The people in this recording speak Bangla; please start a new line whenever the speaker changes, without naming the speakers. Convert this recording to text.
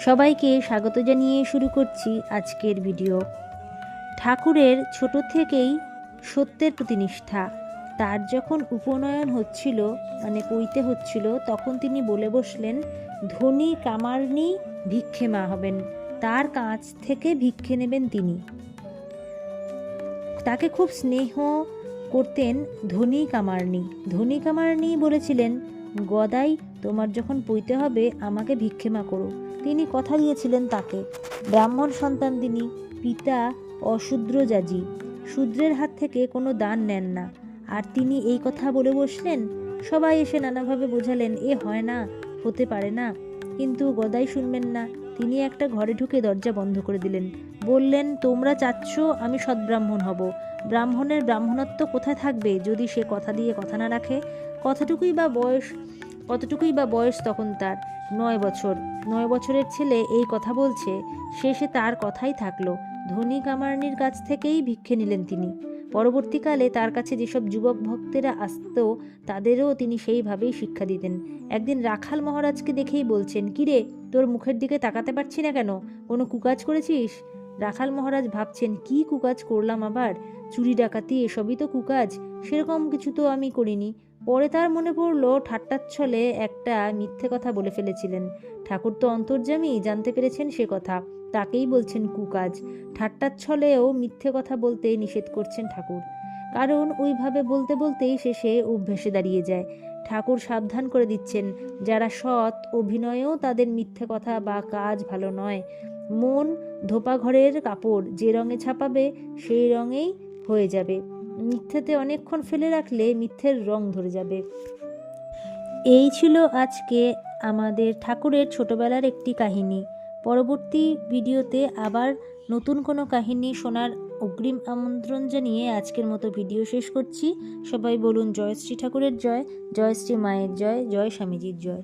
সবাইকে স্বাগত জানিয়ে শুরু করছি আজকের ভিডিও। ঠাকুরের ছোট থেকেই সত্যের প্রতি নিষ্ঠা। তার যখন উপনয়ন হচ্ছিল, মানে পৈতে হচ্ছিল, তখন তিনি বলে বসলেন ধনী কামারনি ভিক্ষে মা হবেন, তার কাছ থেকে ভিক্ষে নেবেন তিনি। তাকে খুব স্নেহ করতেন ধনী কামারনি। ধনী কামারনি বলেছিলেন, গদাই তোমার যখন পৈতে হবে আমাকে ভিক্ষে মা করো। তিনি কথা দিয়েছিলেন তাকে। ব্রাহ্মণ সন্তান তিনি, পিতা অশূদ্রজাজি, শূদ্রের হাত থেকে কোনো দান নেন না। আর তিনি এই কথা বলে বসলেন। সবাই এসে নানাভাবে বোঝালেন এ হয় না, হতে পারে না, কিন্তু গদাই শুনবেন না। তিনি একটা ঘরে ঢুকে দরজা বন্ধ করে দিলেন। বললেন, তোমরা চাচ্ছ আমি সদ্ব্রাহ্মণ হব, ব্রাহ্মণের ব্রাহ্মণত্ব কোথায় থাকবে যদি সে কথা দিয়ে কথা না রাখে? কতটুকুই বা বয়স তখন তার 9 বছর। 9 বছরের ছেলে এই কথা বলছে, শেষে তার কথাই থাকলো। ধনী কামারনির কাছ থেকেই ভিক্ষে নিলেন তিনি। পরবর্তীকালে তার কাছে যেসব যুবক ভক্তেরা আসত তাদেরও তিনি সেইভাবেই শিক্ষা দিতেন। একদিন রাখাল মহারাজকে দেখেই বলছেন, কিরে তোর মুখের দিকে তাকাতে পারছি না কেন, কোনো কুকাজ করেছিস? রাখাল মহারাজ ভাবছেন, কি কুকাজ করলাম আবার? চুরি ডাকাতি এসবই তো কুকাজ, সেরকম কিছু তো আমি করিনি। পরে তার মনে পড়লো ঠাট্টার ছলে একটা মিথ্যে কথা বলে ফেলেছিলেন। ঠাকুর তো অন্তর্যামী, জানতে পেরেছেন সে কথা, তাকেই বলছেন কুকাজ। ঠাট্টার ছলেও মিথ্যে কথা বলতে নিষেধ করছেন ঠাকুর, কারণ ওইভাবে বলতে বলতেই শেষে অভ্যেসে দাঁড়িয়ে যায়। ঠাকুর সাবধান করে দিচ্ছেন, যারা সৎ অভিনয়েও তাদের মিথ্যে কথা বা কাজ ভালো নয়। মন ধোপা ঘরের কাপড়, যে রঙে ছাপাবে সেই রঙেই হয়ে যাবে। মিথ্যেতে অনেকক্ষণ ফেলে রাখলে মিথ্যের রং ধরে যাবে। এই ছিল আজকে আমাদের ঠাকুরের ছোটবেলার একটি কাহিনী। পরবর্তী ভিডিওতে আবার নতুন কোনো কাহিনী শোনার অগ্রিম আমন্ত্রণ জানিয়ে আজকের মতো ভিডিও শেষ করছি। সবাই বলুন জয় শ্রী ঠাকুরের জয়, জয় শ্রী মায়ের জয়, জয় স্বামীজির জয়।